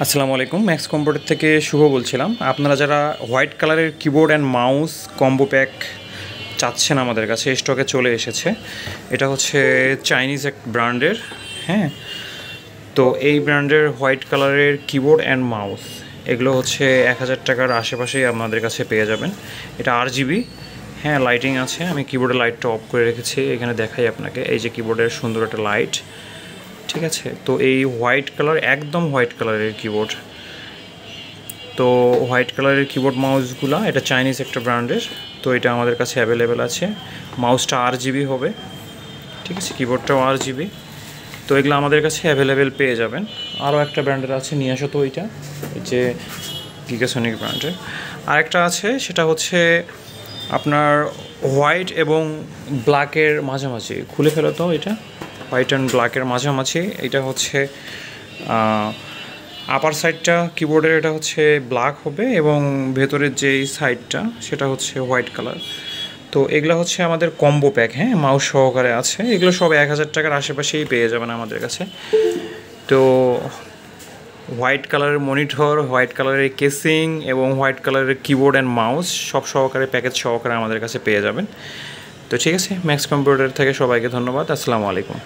আসসালামু আলাইকুম, max computer থেকে শুভ বলছিলাম। আপনারা যারা হোয়াইট কালারের keyboard and mouse combo pack চাচ্ছেন, আমাদের কাছে স্টকে চলে এসেছে। এটা হচ্ছে চাইনিজ এক ব্র্যান্ডের, হ্যাঁ। তো এই ব্র্যান্ডের হোয়াইট কালারের কিবোর্ড অ্যান্ড মাউস এগুলো হচ্ছে 1000 টাকার আশেপাশেই আপনাদের কাছে পেয়ে যাবেন। এটা RGB, হ্যাঁ, লাইটিং আছে। আমি কিবোর্ডের লাইটটা অফ করে রেখেছি, এখানে দেখাই আপনাকে। এই যে কিবোর্ডের সুন্দর একটা লাইট, ঠিক আছে। তো এই হোয়াইট কালার, একদম হোয়াইট কালারের কিবোর্ড। তো হোয়াইট কালারের কিবোর্ড মাউসগুলো, এটা চাইনিজ একটা ব্র্যান্ডের। তো এটা আমাদের কাছে অ্যাভেলেবেল আছে। মাউসটা RGB হবে, ঠিক আছে, কিবোর্ডটাও RGB। তো এগুলো আমাদের কাছে অ্যাভেলেবেল পেয়ে যাবেন। আরও একটা ব্র্যান্ডের আছে, নিয়ে আসো তো ওইটা, যে গিগাসনিক ব্র্যান্ডের। আরেকটা আছে, সেটা হচ্ছে আপনার হোয়াইট এবং ব্ল্যাকের মাঝামাঝি। খুলে ফেলো তো এটা, হোয়াইট অ্যান্ড ব্ল্যাকের মাঝামাঝি। এটা হচ্ছে আপার সাইডটা কিবোর্ডের, এটা হচ্ছে ব্ল্যাক হবে, এবং ভেতরের যেই সাইডটা সেটা হচ্ছে হোয়াইট কালার। তো এগুলো হচ্ছে আমাদের কম্বো প্যাক, হ্যাঁ, মাউস সহকারে আছে। এগুলো সব 1000 টাকার আশেপাশেই পেয়ে যাবেন আমাদের কাছে। তো হোয়াইট কালারের মনিটর, হোয়াইট কালারের কেসিং এবং হোয়াইট কালারের কিবোর্ড অ্যান্ড মাউস সব সহকারে, প্যাকেজ সহকারে আমাদের কাছে পেয়ে যাবেন। তো ঠিক আছে, ম্যাক্স কম্পিউটার থেকে সবাইকে ধন্যবাদ। আসসালামু আলাইকুম।